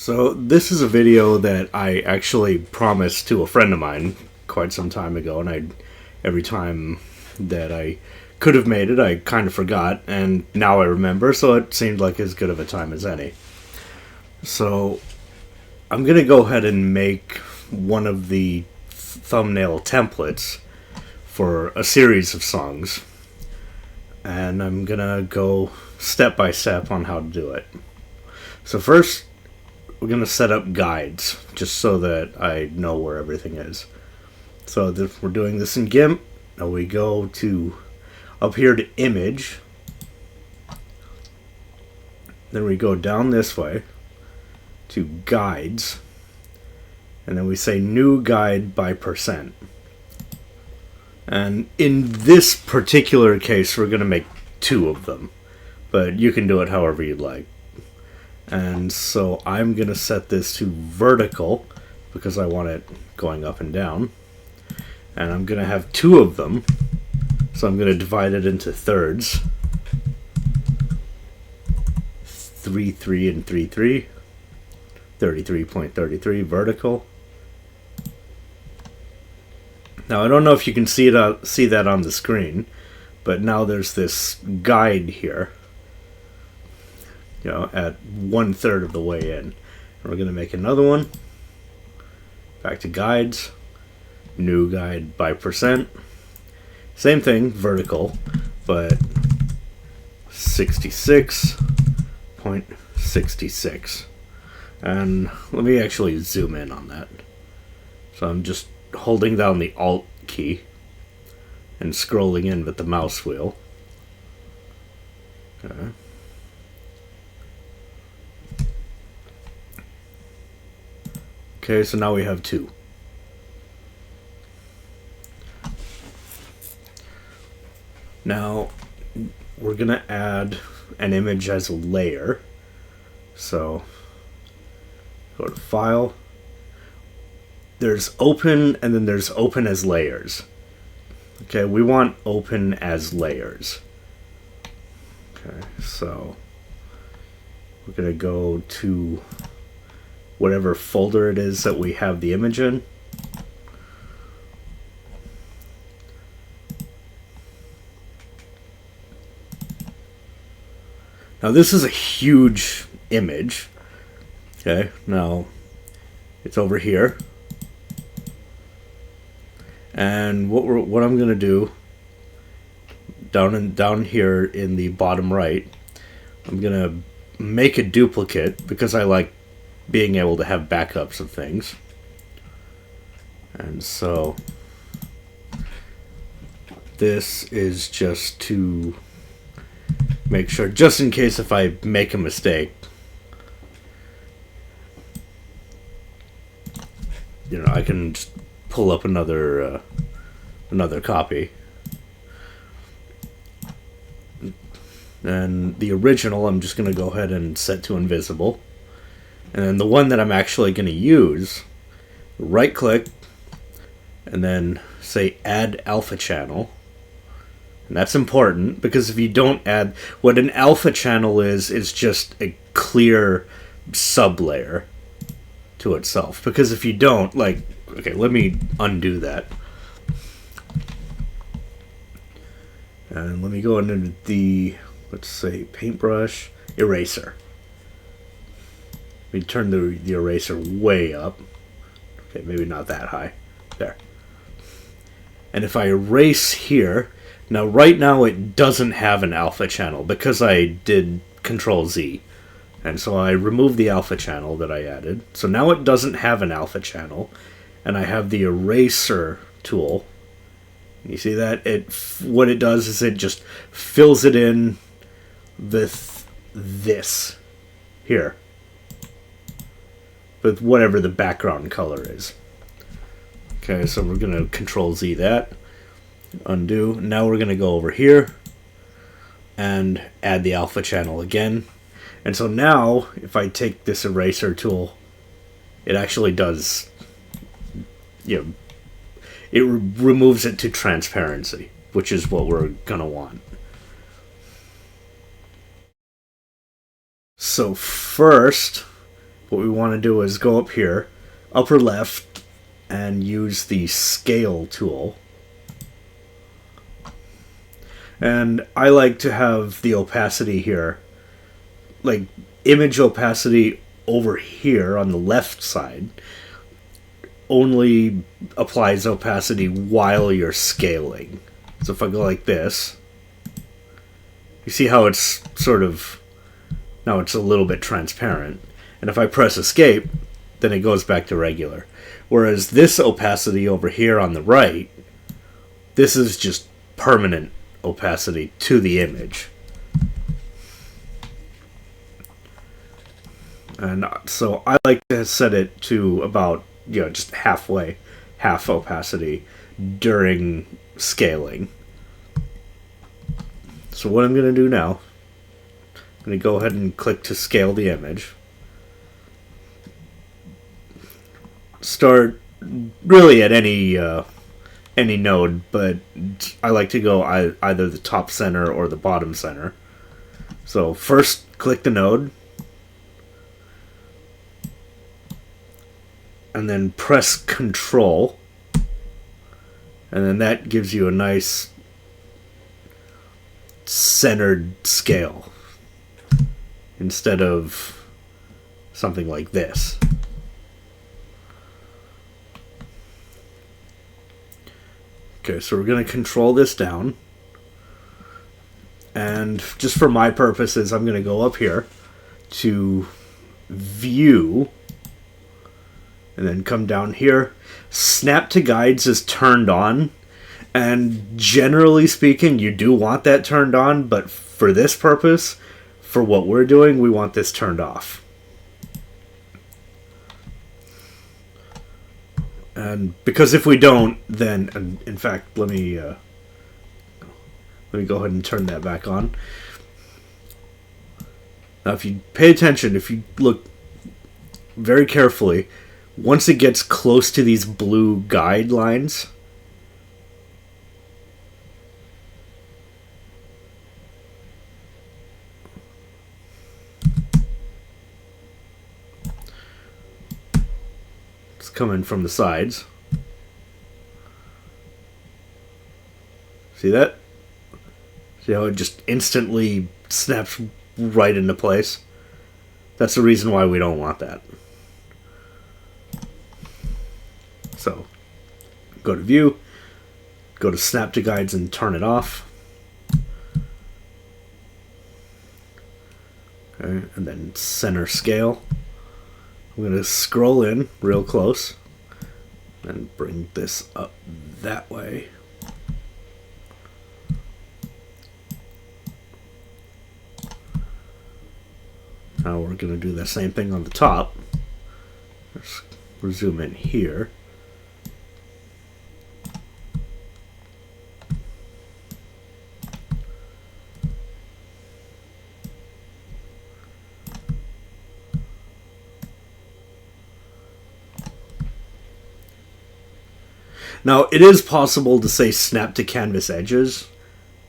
So this is a video that I actually promised to a friend of mine quite some time ago, and every time that I could have made it, I kind of forgot, and now I remember, so it seemed like as good of a time as any. So I'm going to go ahead and make one of the thumbnail templates for a series of songs, and I'm going to go step by step on how to do it. So first, we're going to set up guides, just so that I know where everything is. So we're doing this in GIMP. Now we go to up here to Image. Then we go down this way to Guides. And then we say New Guide by %. And in this particular case, we're going to make 2 of them. But you can do it however you'd like. And so I'm going to set this to vertical because I want it going up and down. And I'm going to have 2 of them. So I'm going to divide it into thirds. 3, 3, and 3, 3. 33.33 vertical. Now I don't know if you can see that on the screen, but now there's this guide here. At 1/3 of the way in. And we're going to make another one. Back to guides. New guide by %. Same thing, vertical, but 66.66. And let me actually zoom in on that. So I'm just holding down the Alt key and scrolling in with the mouse wheel. Okay. Okay, so now we have 2. Now, we're going to add an image as a layer. So, go to File. There's Open, and then there's Open as Layers. Okay, we want Open as Layers. Okay, so we're going to go to whatever folder it is that we have the image in. Now this is a huge image. Okay, now it's over here. And what I'm going to do down here in the bottom right, I'm going to make a duplicate because I like being able to have backups of things. And so this is just to make sure, just in case if I make a mistake, I can just pull up another copy. And the original I'm just going to go ahead and set to invisible. And then the one that I'm actually going to use, right click, and then say add alpha channel. And that's important because if you don't add, what an alpha channel is just a clear sublayer to itself. Because if you don't, okay, let me undo that. And let me go into the, let's say, paintbrush, eraser. We turn the eraser way up. Okay, maybe not that high. There. And if I erase here, now right now it doesn't have an alpha channel because I did Control Z. And so I removed the alpha channel that I added. So now it doesn't have an alpha channel. And I have the eraser tool. You see that? What it does is it just fills it in with this here. With whatever the background color is. Okay, so we're going to Control Z that. Undo. Now we're going to go over here and add the alpha channel again. And so now, if I take this eraser tool, it actually does, it removes it to transparency, which is what we're going to want. So first, what we want to do is go up here, upper left, and use the scale tool. And I like to have the opacity here, like image opacity over here on the left side only applies opacity while you're scaling. So if I go like this, you see how it's sort of, now it's a little bit transparent. And if I press escape, then it goes back to regular. Whereas this opacity over here on the right, this is just permanent opacity to the image. And so I like to set it to about, just halfway, half opacity during scaling. So what I'm going to do now, I'm going to go ahead and click to scale the image. Start really at any node, but I like to go either the top center or the bottom center. So first click the node, and then press Control, and then that gives you a nice centered scale instead of something like this. Okay, so we're going to control this down, and just for my purposes, I'm going to go up here to View, and then come down here. Snap to Guides is turned on, and generally speaking, you do want that turned on, but for this purpose, for what we're doing, we want this turned off. And because if we don't, then, in fact, let me go ahead and turn that back on. Now, if you pay attention, if you look very carefully, once it gets close to these blue guidelines, it's coming from the sides. See that? See how it just instantly snaps right into place? That's the reason why we don't want that. So, go to View, go to Snap to Guides and turn it off. Okay, and then center scale. I'm going to scroll in real close and bring this up that way. Now we're going to do the same thing on the top. Let's zoom in here. Now, it is possible to say snap to canvas edges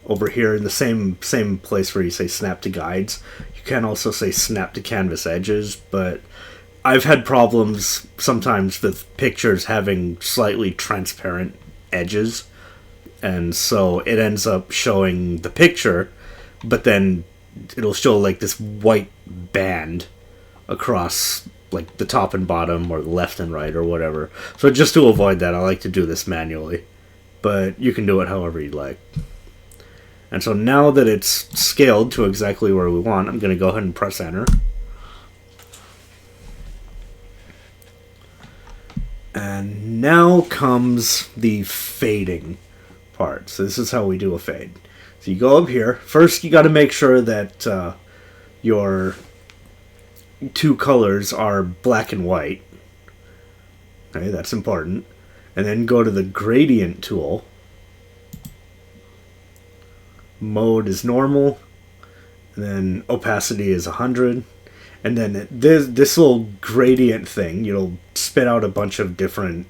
over here in the same place where you say snap to guides. You can also say snap to canvas edges, but I've had problems sometimes with pictures having slightly transparent edges, and so it ends up showing the picture, but then it'll show like this white band across like the top and bottom or the left and right or whatever. So just to avoid that, I like to do this manually, but you can do it however you like. And so now that it's scaled to exactly where we want, I'm going to go ahead and press enter. And now comes the fading part. So this is how we do a fade. So you go up here. First, you got to make sure that your two colors are black and white. Okay, that's important. And then go to the gradient tool. Mode is normal. And then opacity is 100. And then this little gradient thing, you'll spit out a bunch of different,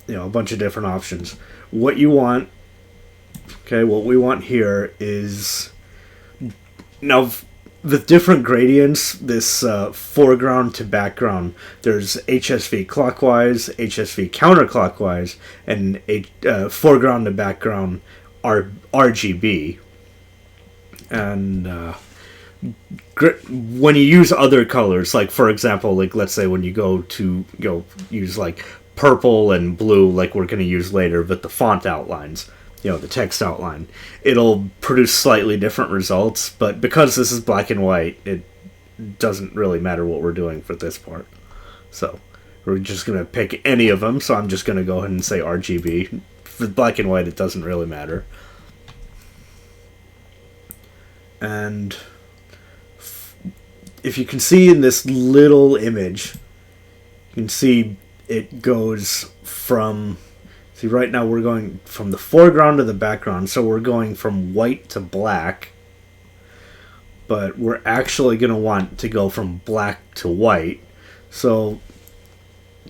a bunch of different options. What you want, okay, what we want here is, now with different gradients, this foreground to background, there's HSV clockwise, HSV counterclockwise, and foreground to background RGB. And when you use other colors, like for example, like let's say when you go use like purple and blue, like we're going to use later, but the font outlines, the text outline, it'll produce slightly different results. But because this is black and white, it doesn't really matter what we're doing for this part. So we're just going to pick any of them. So I'm just going to go ahead and say RGB. For black and white, it doesn't really matter. And if you can see in this little image, you can see it goes from, see right now we're going from the foreground to the background, so we're going from white to black, but we're actually going to want to go from black to white. So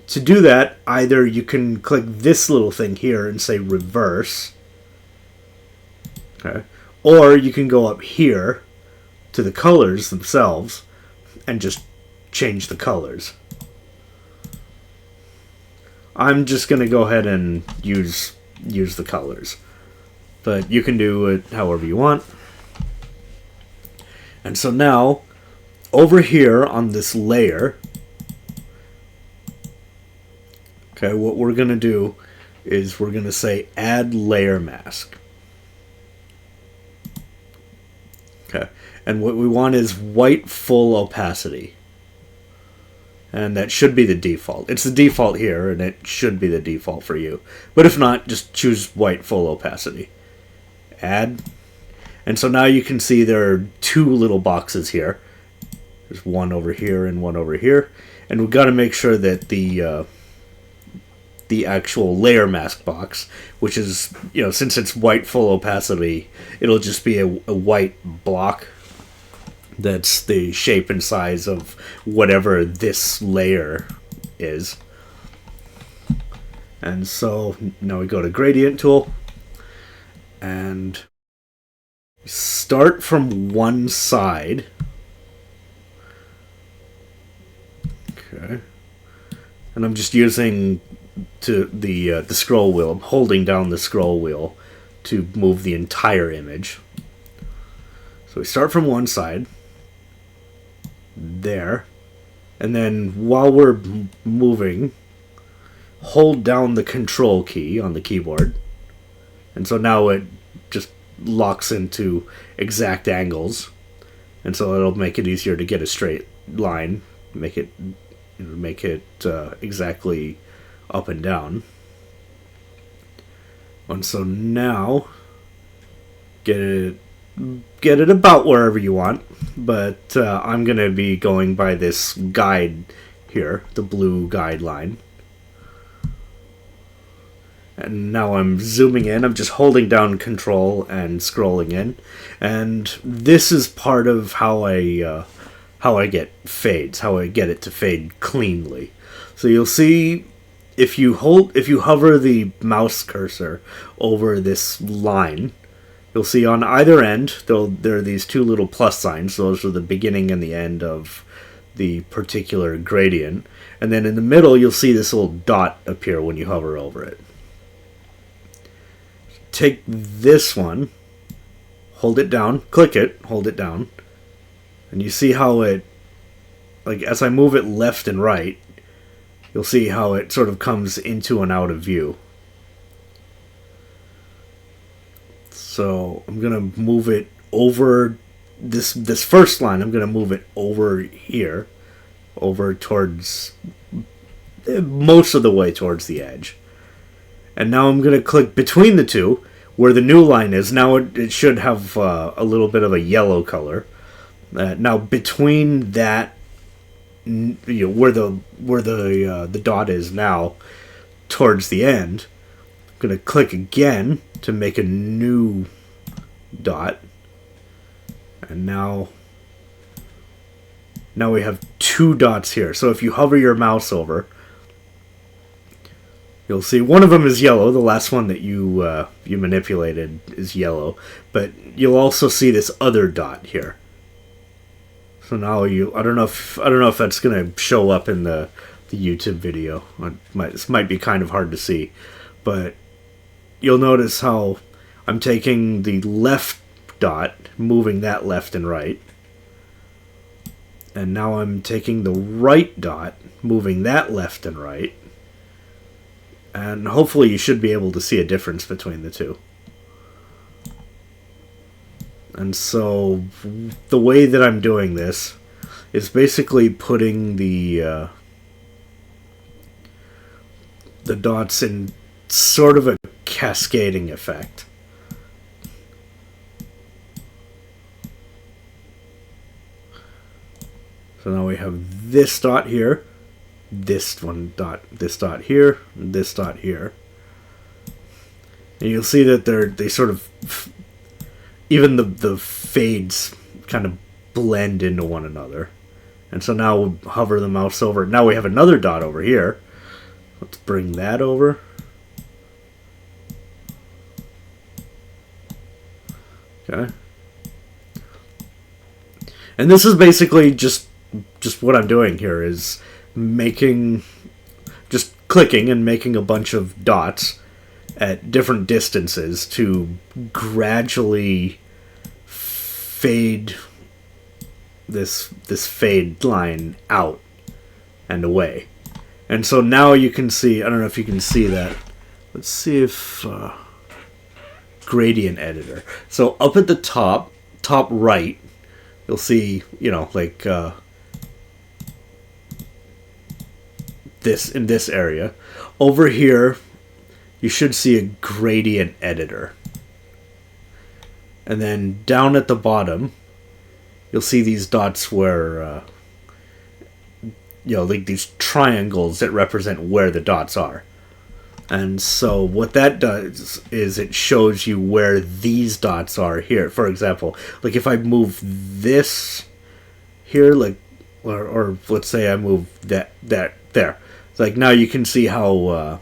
to do that, either you can click this little thing here and say reverse, okay, or you can go up here to the colors themselves and just change the colors. I'm just going to go ahead and use the colors, but you can do it however you want. And so now, over here on this layer, okay, what we're going to do is we're going to say add layer mask. Okay, and what we want is white full opacity. And that should be the default. It's the default here, and it should be the default for you. But if not, just choose white full opacity. Add. And so now you can see there are two little boxes here. There's one over here and one over here. And we've got to make sure that the actual layer mask box, which is, since it's white full opacity, it'll just be a white block. That's the shape and size of whatever this layer is. And so now we go to gradient tool and start from one side. Okay. And I'm just using the scroll wheel. I'm holding down the scroll wheel to move the entire image. So we start from one side. There, and then while we're moving, hold down the control key on the keyboard, and so now it just locks into exact angles, and so it'll make it easier to get a straight line, make it exactly up and down. And so now get it about wherever you want, but I'm going to be going by this guide here, the blue guideline. And now I'm zooming in. I'm just holding down control and scrolling in. And this is part of how I get fades, how I get it to fade cleanly. So you'll see if you hover the mouse cursor over this line, you'll see on either end, there are these two little plus signs. Those are the beginning and the end of the particular gradient. And then in the middle, you'll see this little dot appear when you hover over it. Take this one, hold it down, click it, hold it down, and you see how it, like as I move it left and right, you'll see how it sort of comes into and out of view. So I'm going to move it over this first line. I'm going to move it over here, over towards, most of the way towards the edge. And now I'm going to click between the two, where the new line is. Now it should have a little bit of a yellow color. Now between that, where the dot is now, towards the end, I'm going to click again to make a new dot. And now we have two dots here. So if you hover your mouse over, you'll see one of them is yellow. The last one that you manipulated is yellow. But you'll also see this other dot here. So now I don't know if that's gonna show up in the YouTube video. This might be kind of hard to see, but you'll notice how I'm taking the left dot, moving that left and right, and now I'm taking the right dot, moving that left and right, and hopefully you should be able to see a difference between the two. And so the way that I'm doing this is basically putting the dots in sort of a cascading effect. So now we have this dot here, this dot here, and this dot here. And you'll see that they sort of, even the fades kind of blend into one another. And so now we'll hover the mouse over. Now we have another dot over here. Let's bring that over. Okay. And this is basically just what I'm doing here is just clicking and making a bunch of dots at different distances to gradually fade this fade line out and away. And so now you can see, I don't know if you can see that. Let's see if gradient editor. So up at the top right, you'll see, like this in this area. Over here, you should see a gradient editor. And then down at the bottom, you'll see these dots where, like these triangles that represent where the dots are. And so what that does is it shows you where these dots are here. For example, like if I move this here, like, or let's say I move that there. Like now you can see how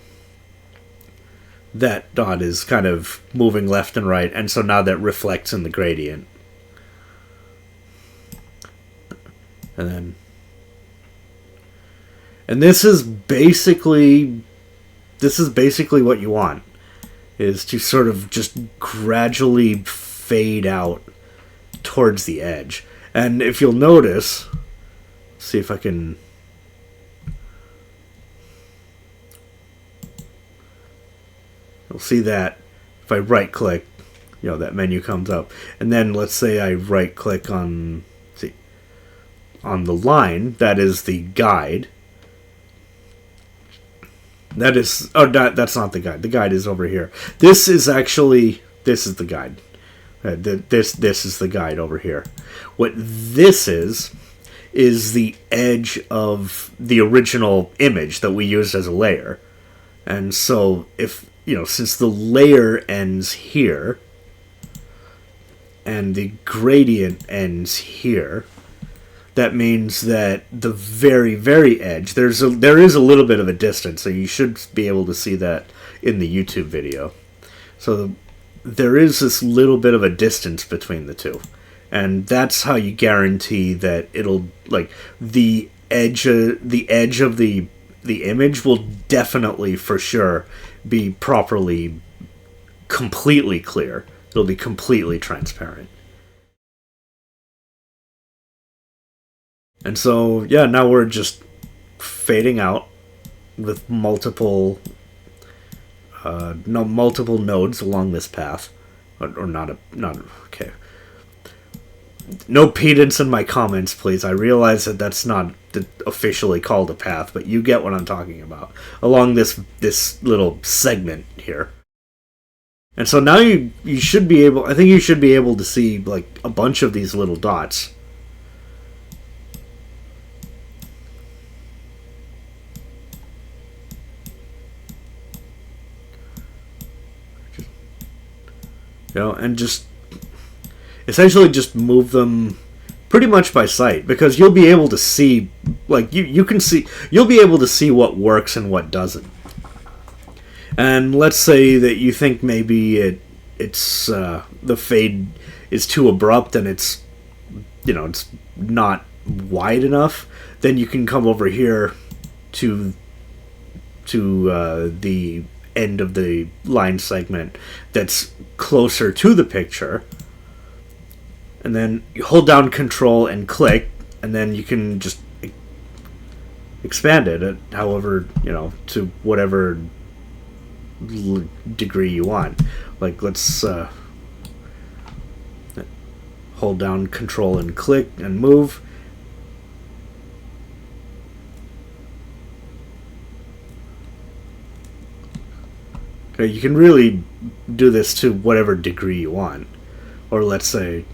that dot is kind of moving left and right, and so now that reflects in the gradient. And this is basically what you want, is to sort of just gradually fade out towards the edge. And if you'll notice, see if I can, you'll see that if I right click, that menu comes up. And then let's say I right click on the line, that is the guide. That's not the guide. The guide is over here. This is the guide. This is the guide over here. What this is the edge of the original image that we used as a layer. And so if, since the layer ends here and the gradient ends here, that means that the very, very edge, there is a little bit of a distance, so you should be able to see that in the YouTube video. So there is this little bit of a distance between the two. And that's how you guarantee that it'll, like, the edge of the image will definitely, for sure, be completely clear. It'll be completely transparent. And so, yeah, now we're just fading out with multiple nodes along this path, or not okay. No pedants in my comments, please. I realize that that's not officially called a path, but you get what I'm talking about along this little segment here. And so now you should be able. I think you should be able to see like a bunch of these little dots. And just essentially just move them pretty much by sight, because you'll be able to see, like, you'll be able to see what works and what doesn't. And let's say that you think maybe the fade is too abrupt and it's not wide enough, then you can come over here to the end of the line segment that's closer to the picture, and then you hold down Control and click, and then you can just expand it at however, to whatever degree you want. Like, let's hold down Control and click and move. Okay, you can really do this to whatever degree you want. Or let's say,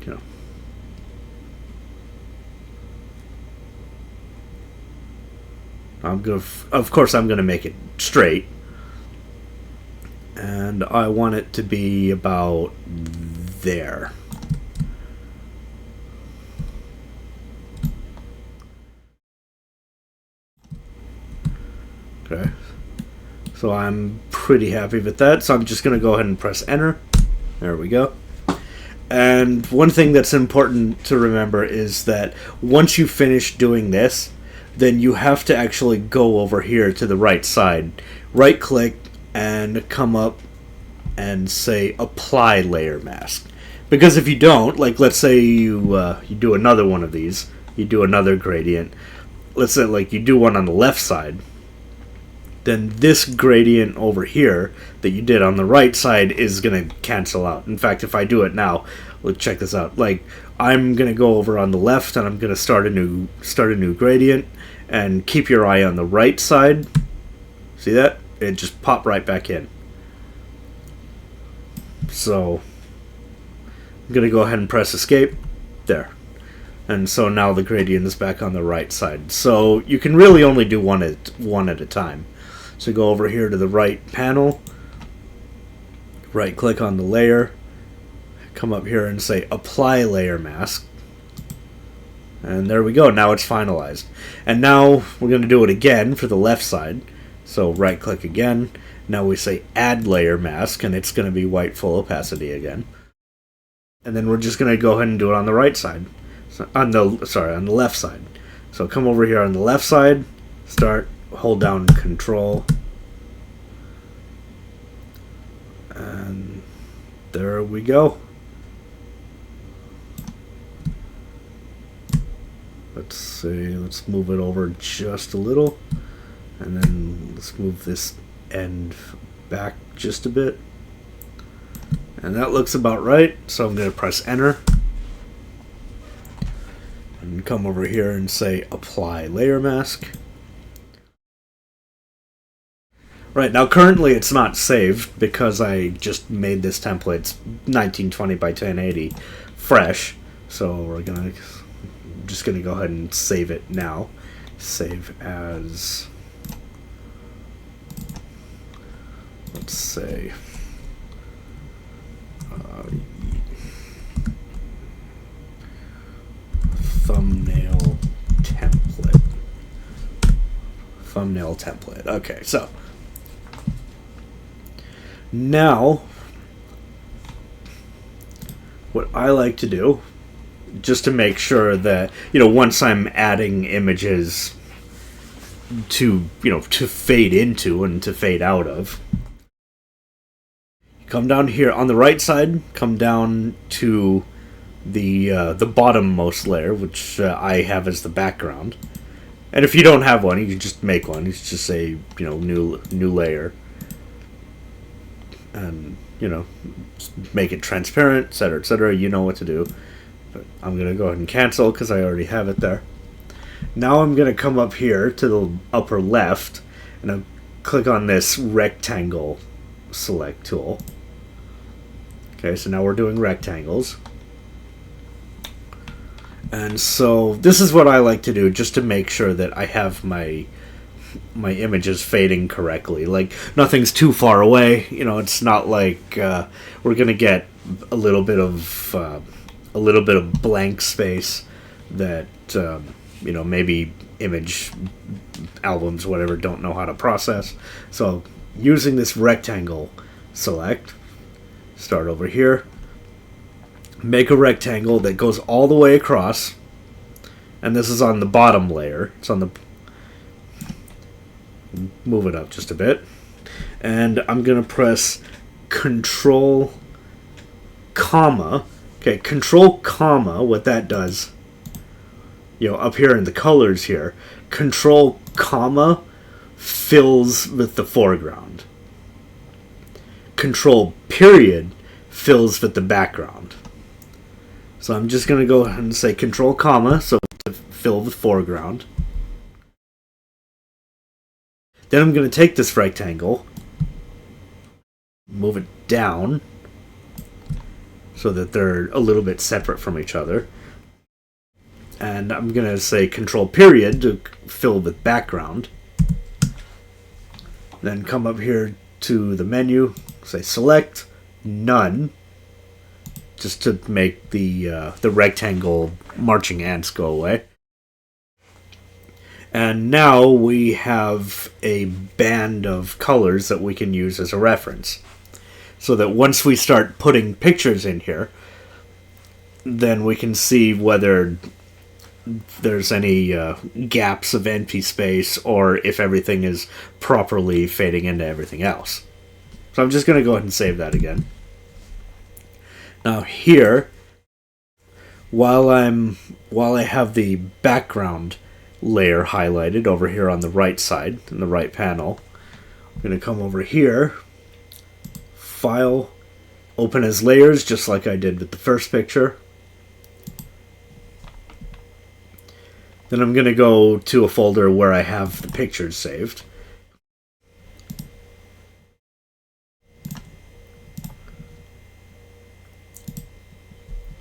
of course I'm gonna make it straight. And I want it to be about there. Okay. So I'm pretty happy with that. So I'm just going to go ahead and press enter. There we go. And one thing that's important to remember is that once you finish doing this, then you have to actually go over here to the right side, right click, and come up and say apply layer mask. Because if you don't, like let's say you do another one of these, you do another gradient, let's say like you do one on the left side, then this gradient over here that you did on the right side is going to cancel out. In fact, if I do it now, let's check this out. Like, I'm going to go over on the left and I'm going to start a new gradient, and keep your eye on the right side. See that? It just popped right back in. So I'm going to go ahead and press escape. There. And so now the gradient is back on the right side. So you can really only do one at a time. So go over here to the right panel, right click on the layer, come up here and say apply layer mask. And there we go, now it's finalized. And now we're going to do it again for the left side. So right click again, now we say add layer mask, and it's going to be white full opacity again. And then we're just going to go ahead and do it on the right side. So on the left side. So come over here on the left side, start, hold down Control, and there we go. Let's see, let's move it over just a little, and then let's move this end back just a bit, and that looks about right. So I'm going to press enter and come over here and say apply layer mask. Right, now currently it's not saved because I just made this template. It's 1920 by 1080 fresh. So I'm just gonna go ahead and save it now. Save as, let's say, thumbnail template. Okay, so now what I like to do, just to make sure that, once I'm adding images to, to fade into and to fade out of, come down here on the right side, come down to the bottommost layer, which I have as the background. And if you don't have one, you can just make one. You just say, new layer, and make it transparent, etc., etc. You know what to do. But I'm gonna go ahead and cancel because I already have it there. Now I'm gonna come up here to the upper left, and I'll click on this rectangle select tool. Okay, so now we're doing rectangles. And so this is what I like to do, just to make sure that I have my images fading correctly. Like, nothing's too far away. It's not like we're gonna get a little bit of blank space that maybe image albums, whatever, don't know how to process. So using this rectangle select, start over here, make a rectangle that goes all the way across, and this is on the bottom layer. It's on the... Move it up just a bit. And I'm going to press Control, comma. Okay, Control, comma, what that does, up here in the colors here, Control, comma, fills with the foreground. Control, period, fills with the background. So I'm just going to go ahead and say Control, comma, so to fill the foreground. Then I'm going to take this rectangle, move it down, so that they're a little bit separate from each other. And I'm going to say Control, period, to fill with background. Then come up here to the menu, say Select, None, just to make the rectangle marching ants go away. And now we have a band of colors that we can use as a reference. So that once we start putting pictures in here, then we can see whether there's any gaps of empty space or if everything is properly fading into everything else. So I'm just going to go ahead and save that again. Now here, while I have the background layer highlighted over here on the right side, in the right panel, I'm going to come over here, File, Open as Layers, just like I did with the first picture. Then I'm going to go to a folder where I have the pictures saved.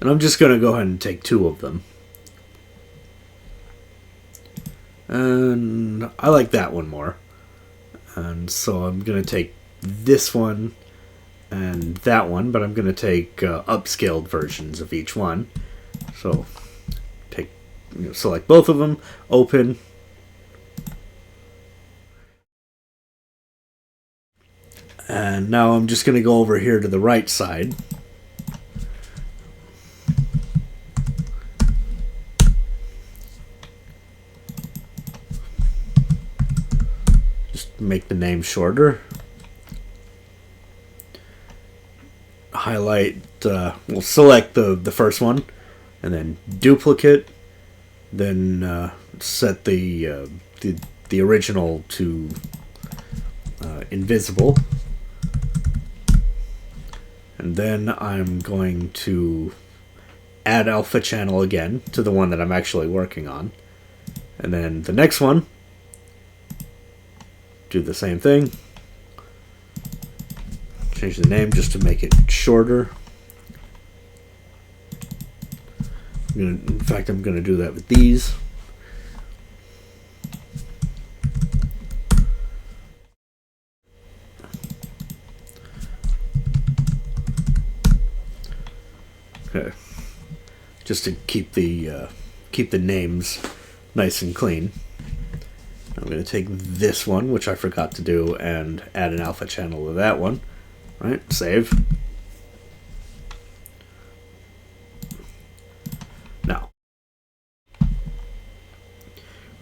And I'm just going to go ahead and take 2 of them. And I like that one more. And so I'm going to take this one and that one, but I'm going to take upscaled versions of each one. So select both of them, open, and now I'm just going to go over here to the right side. Just make the name shorter. Highlight, we'll select the first one, and then duplicate. Then set the original to invisible, and then I'm going to add alpha channel again to the one that I'm actually working on, and then the next one, do the same thing, change the name just to make it shorter. In fact, I'm going to do that with these. Okay, just to keep the names nice and clean. I'm going to take this one, which I forgot to do, and add an alpha channel to that one. All right, save.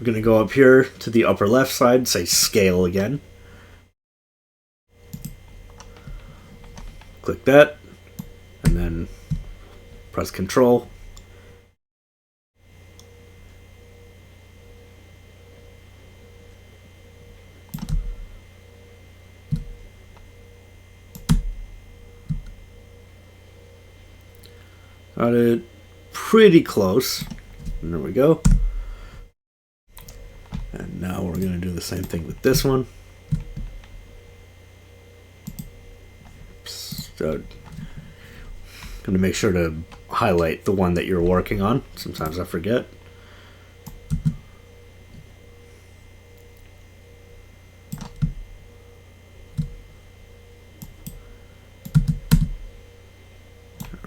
We're going to go up here to the upper left side, say Scale again. Click that, and then press Control. Got it pretty close. And there we go. And now we're going to do the same thing with this one. So, going to make sure to highlight the one that you're working on. Sometimes I forget.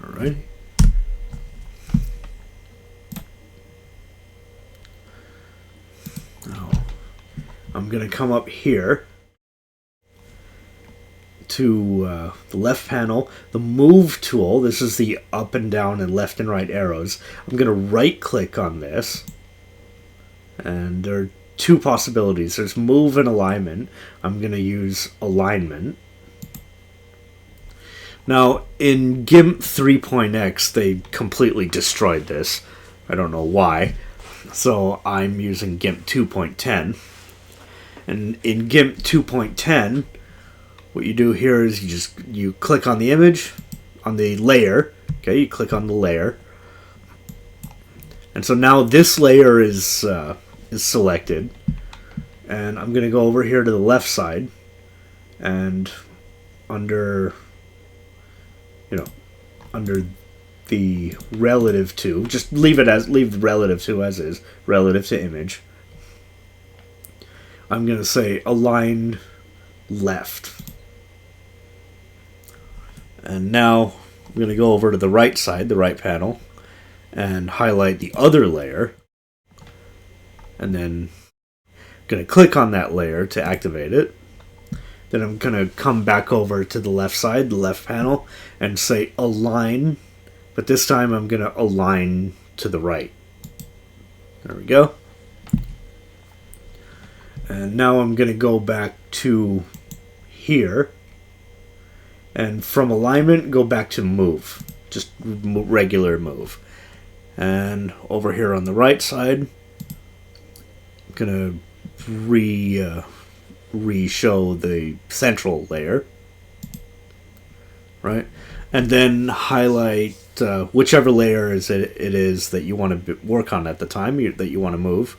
Alright. I'm going to come up here to the left panel, the Move tool. This is the up and down and left and right arrows. I'm going to right click on this, And there are two possibilities. There's move and alignment. I'm going to use alignment. Now, in GIMP 3.x, they completely destroyed this. I don't know why. So I'm using GIMP 2.10. And in GIMP 2.10, what you do here is you click on the image, on the layer. Okay, you click on the layer. And so now this layer is selected. And I'm going to go over here to the left side. And under the relative to, just leave the relative to as is, relative to image. I'm going to say align left. And now I'm going to go over to the right side, the right panel, and highlight the other layer. And then I'm going to click on that layer to activate it. Then I'm going to come back over to the left side, the left panel, and say align. But this time I'm going to align to the right. There we go. And now I'm going to go back to here. And from alignment, go back to move. Just regular move. And over here on the right side, I'm going to re-show the central layer. Right? And then highlight whichever layer it is that you want to work on at the time, that you want to move.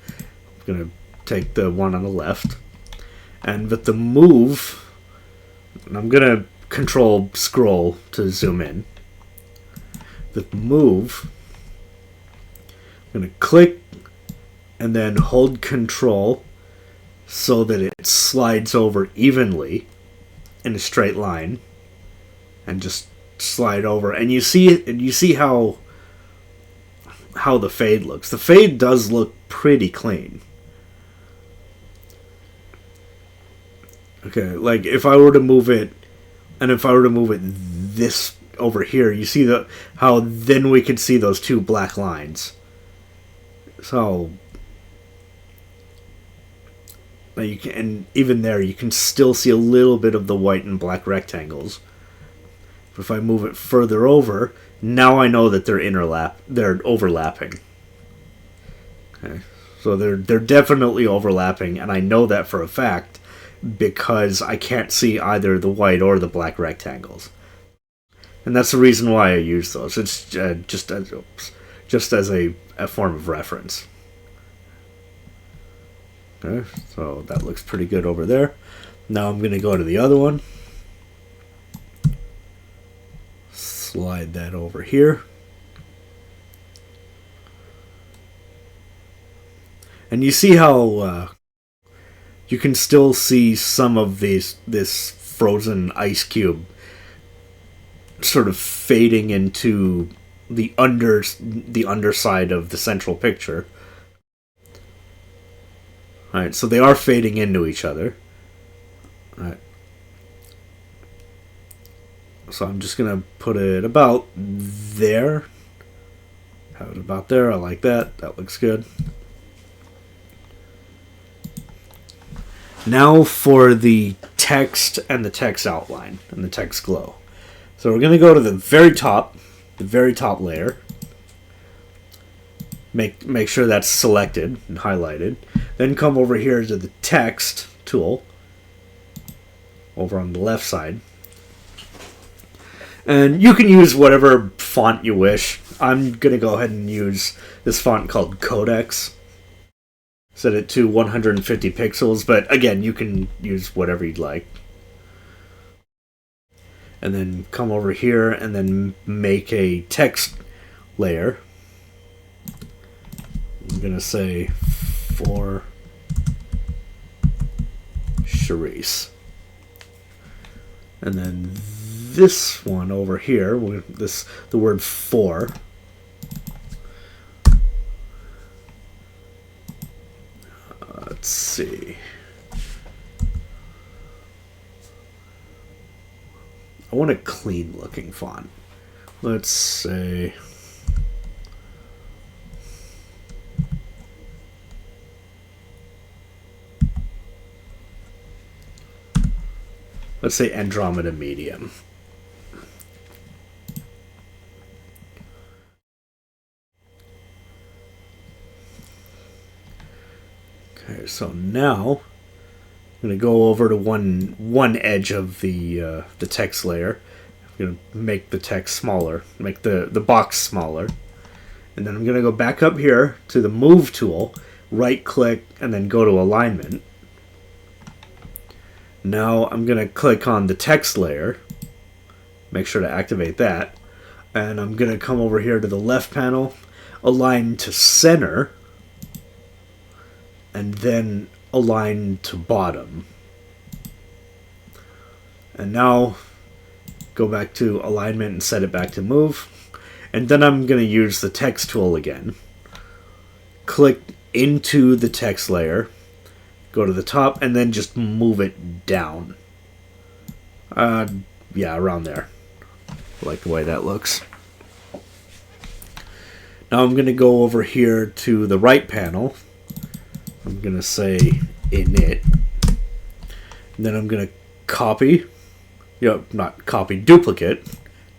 I'm going to take the one on the left. And with the move, I'm going to control scroll to zoom in. The move, I'm going to click and then hold control so that it slides over evenly in a straight line, and just slide over. And you see how the fade looks. The fade does look pretty clean. Okay, like if I were to move it, and if I were to move it this over here, you see how then we could see those two black lines. So you can, and even there you can still see a little bit of the white and black rectangles. But if I move it further over, now I know that they're overlapping. Okay, so they're definitely overlapping, and I know that for a fact because I can't see either the white or the black rectangles. And that's the reason why I use those. It's just as a form of reference. Okay, so that looks pretty good over there. Now I'm going to go to the other one. Slide that over here. And you see how you can still see some of this frozen ice cube sort of fading into the underside of the central picture. Alright, so they are fading into each other. Alright. So I'm just going to put it about there. Have it about there. I like that. That looks good. Now for the text and the text outline and the text glow. So we're going to go to the very top layer. Make sure that's selected and highlighted. Then come over here to the text tool over on the left side. And you can use whatever font you wish. I'm going to go ahead and use this font called Codex. Set it to 150 pixels, but again, you can use whatever you'd like. And then come over here and then make a text layer. I'm going to say for Charisse. And then this one over here, the word for. Let's see. I want a clean looking font. Let's say let's say Andromeda medium. Okay, so now I'm going to go over to one edge of the text layer. I'm going to make the text smaller, make the box smaller. And then I'm going to go back up here to the Move tool, right-click, and then go to Alignment. Now I'm going to click on the text layer, make sure to activate that, and I'm going to come over here to the left panel, align to center, and then align to bottom. And now go back to alignment and set it back to move. And then I'm going to use the text tool again. Click into the text layer, go to the top, and then just move it down. Yeah, around there. I like the way that looks. Now I'm going to go over here to the right panel. I'm going to say init. And then I'm going to copy. Not copy, duplicate.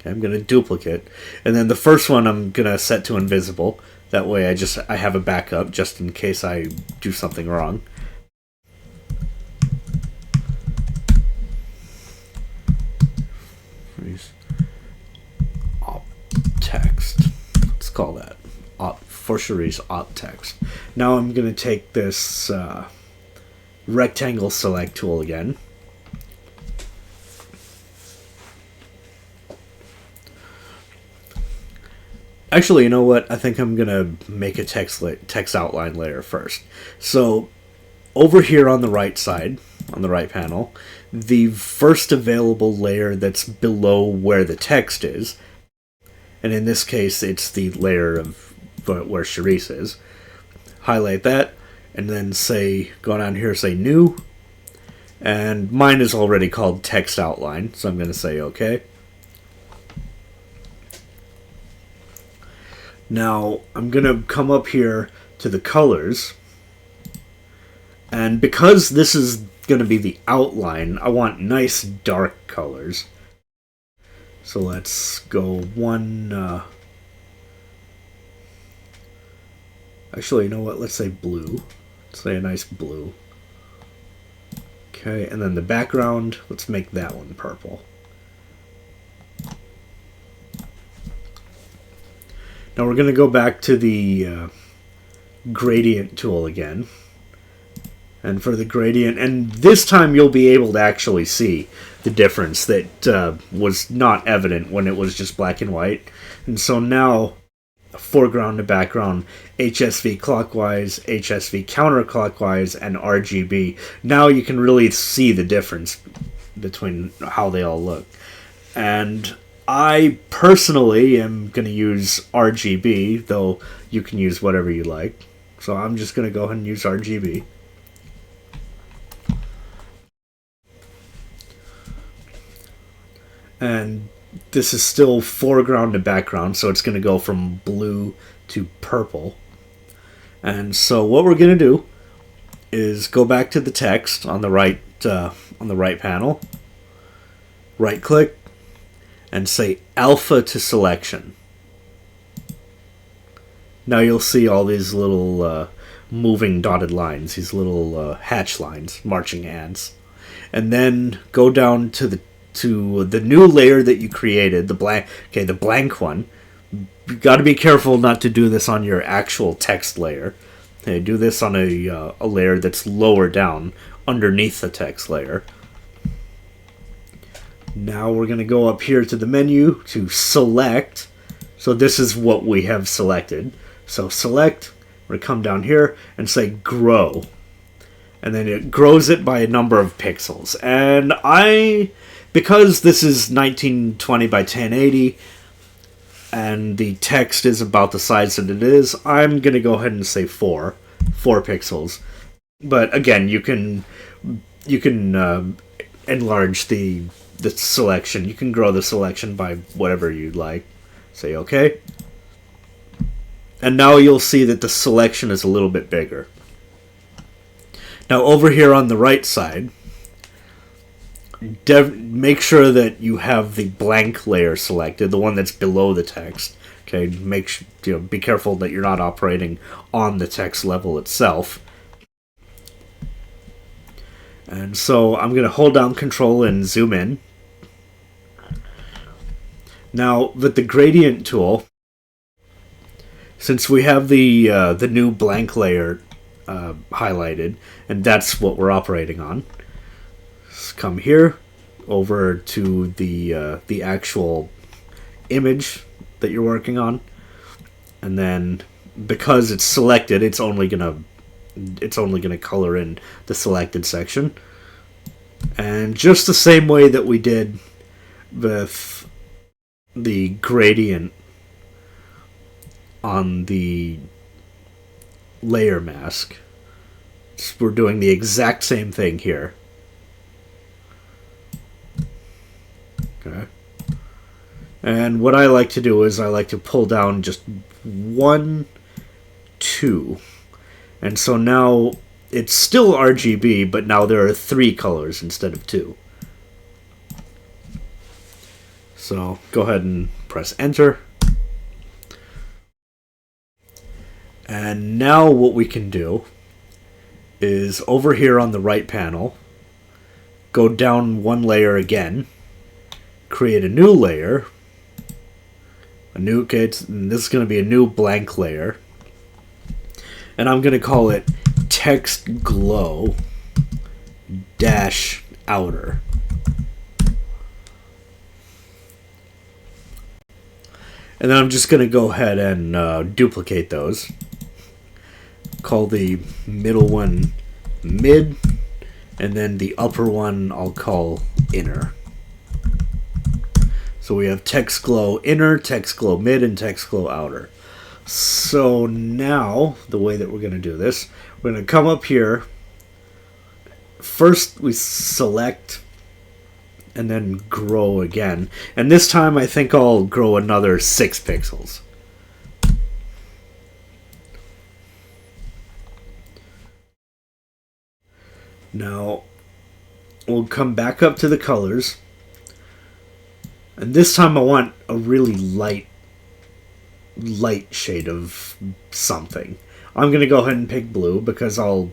Okay, I'm going to duplicate. And then the first one I'm going to set to invisible. That way I have a backup just in case I do something wrong. Op text. Let's call that for Cherise op text. Now I'm going to take this rectangle select tool again. Actually, you know what? I think I'm going to make a text outline layer first. So over here on the right side, on the right panel, the first available layer that's below where the text is, and in this case it's the layer of where Cherise is, highlight that, and then go down here, say new, and mine is already called text outline, so I'm going to say OK. Now, I'm going to come up here to the colors, and because this is going to be the outline, I want nice dark colors. So let's go actually, you know what? Let's say blue. Let's say a nice blue. Okay, and then the background, let's make that one purple. Now we're going to go back to the gradient tool again. And for the gradient, and this time you'll be able to actually see the difference that was not evident when it was just black and white. And so now, foreground to background, HSV clockwise, HSV counterclockwise, and RGB. Now you can really see the difference between how they all look. And I personally am going to use RGB, though you can use whatever you like. So I'm just going to go ahead and use RGB. And this is still foreground to background, so it's going to go from blue to purple. And so what we're going to do is go back to the text on the right panel, right click, and say alpha to selection. Now you'll see all these little moving dotted lines, these little hatch lines, marching ants. And then go down to the new layer that you created, the blank one. You got to be careful not to do this on your actual text layer. Okay, do this on a layer that's lower down, underneath the text layer. Now we're going to go up here to the menu to select. So this is what we have selected. So select, we're going to come down here and say grow. And then it grows it by a number of pixels. And because this is 1920 by 1080, and the text is about the size that it is, I'm going to go ahead and say 4 pixels. But again, you can enlarge the selection. You can grow the selection by whatever you'd like. Say OK. And now you'll see that the selection is a little bit bigger. Now over here on the right side, make sure that you have the blank layer selected, the one that's below the text. Okay, be careful that you're not operating on the text level itself. And so I'm going to hold down Control and zoom in. Now with the gradient tool, since we have the new blank layer highlighted, and that's what we're operating on, let's come here over to the actual image that you're working on, and then because it's selected, it's only gonna color in the selected section. And just the same way that we did with the gradient on the layer mask, we're doing the exact same thing here. Okay. And what I like to do is I like to pull down just 1, 2. And so now it's still RGB, but now there are 3 colors instead of 2. So go ahead and press enter. And now what we can do is over here on the right panel, go down 1 layer again, create a new layer. This is going to be a new blank layer, and I'm going to call it text glow dash outer. And then I'm just going to go ahead and duplicate those. Call the middle one mid, and then the upper one I'll call inner. So we have text glow inner, text glow mid, and text glow outer. So now, the way that we're going to do this, we're going to come up here. First, we select and then grow again. And this time, I think I'll grow another 6 pixels. Now, we'll come back up to the colors. And this time I want a really light shade of something. I'm going to go ahead and pick blue because I'll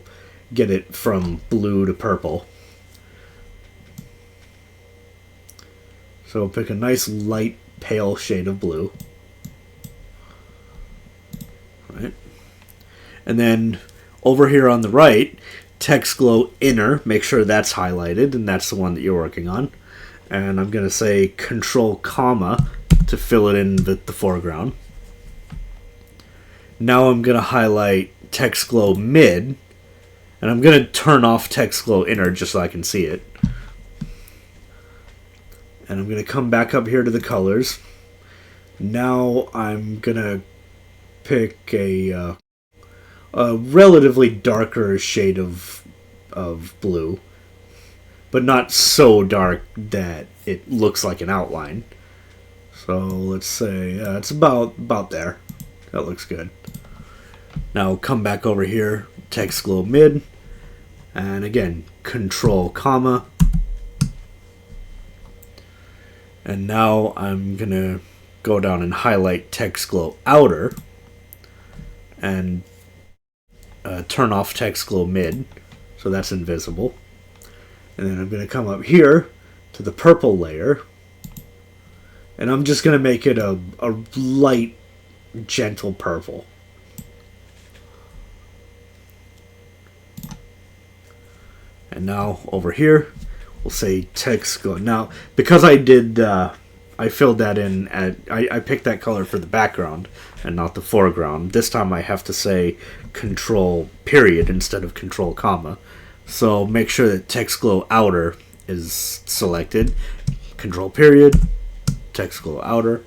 get it from blue to purple. So I'll pick a nice light pale shade of blue. Right. And then over here on the right, text glow inner, make sure that's highlighted, and that's the one that you're working on. And I'm going to say Control comma to fill it in with the foreground. Now I'm going to highlight text glow mid, and I'm going to turn off text glow inner just so I can see it. And I'm going to come back up here to the colors. Now I'm going to pick a relatively darker shade of blue, but not so dark that it looks like an outline. So let's say it's about there. That looks good. Now come back over here, text glow mid, and again, Control comma. And now I'm gonna go down and highlight text glow outer and turn off text glow mid, so that's invisible. And then I'm going to come up here to the purple layer, and I'm just going to make it a light, gentle purple. And now over here, we'll say text glow. Now, because I filled that in, I picked that color for the background and not the foreground. This time I have to say Control period instead of Control comma. So make sure that text glow outer is selected. Control period, text glow outer.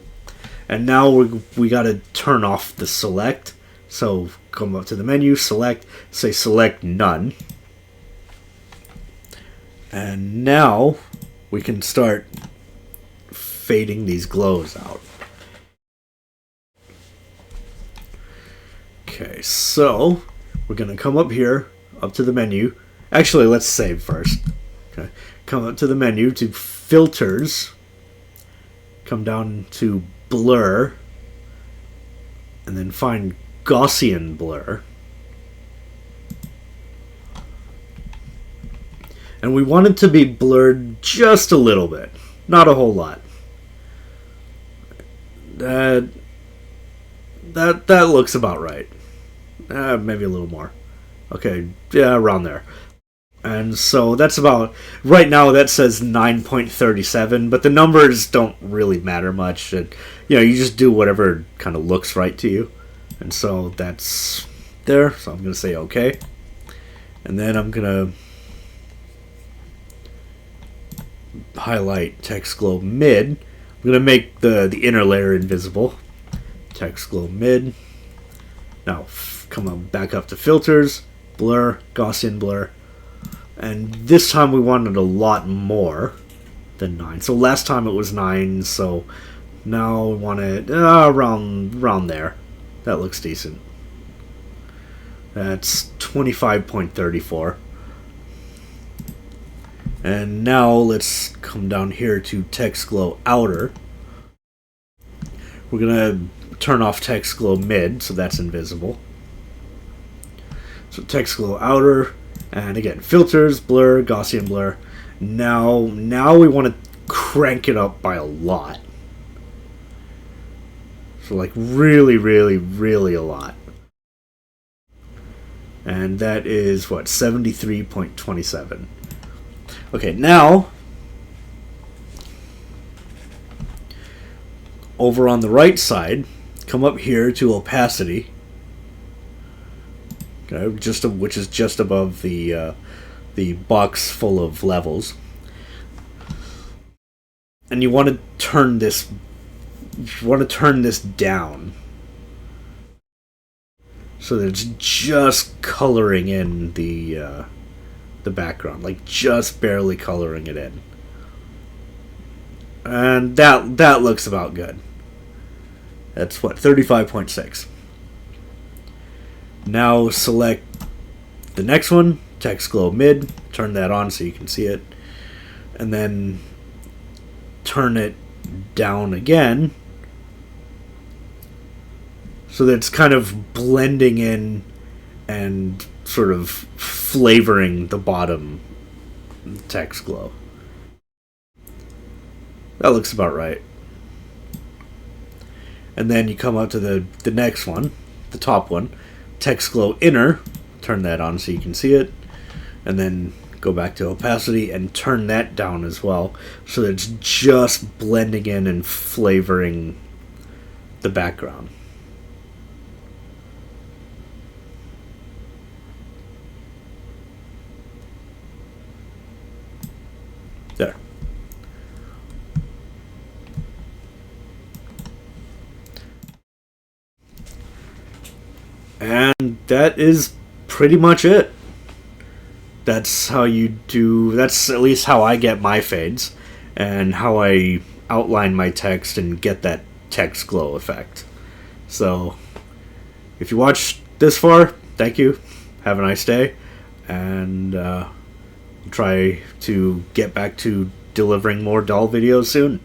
And now we got to turn off the select. So come up to the menu, select, say select none. And now we can start fading these glows out. Okay, so we're going to come up here, up to the menu. Actually, let's save first. Okay, come up to the menu to filters, come down to blur, and then find Gaussian blur. And we want it to be blurred just a little bit, not a whole lot. That looks about right. Maybe a little more. Okay, yeah, around there. And so that's about, right now that says 9.37, but the numbers don't really matter much. You you just do whatever kind of looks right to you. And so that's there. So I'm going to say okay. And then I'm going to highlight text glow mid. I'm going to make the inner layer invisible. Text glow mid. Now come on back up to filters, blur, Gaussian blur. And this time we wanted a lot more than 9. So last time it was 9, so now we want it around there. That looks decent. That's 25.34. And now let's come down here to text glow outer. We're going to turn off text glow mid, so that's invisible. So text glow outer, and again, filters, blur, Gaussian blur. Now we want to crank it up by a lot. So like really, really, really a lot. And that is what, 73.27. Okay, now over on the right side, come up here to opacity. Okay, which is just above the box full of levels, and you want to turn this. You want to turn this down so that it's just coloring in the background, like just barely coloring it in, and that looks about good. That's what, 35.6. Now select the next one, text glow mid, turn that on so you can see it, and then turn it down again so that it's kind of blending in and sort of flavoring the bottom text glow. That looks about right. And then you come up to the next one, the top one, text glow inner, turn that on so you can see it, and then go back to opacity and turn that down as well so that it's just blending in and flavoring the background. There. And that is pretty much it. That's how you do, that's at least how I get my fades and how I outline my text and get that text glow effect. So if you watched this far, thank you. Have a nice day, and try to get back to delivering more doll videos soon.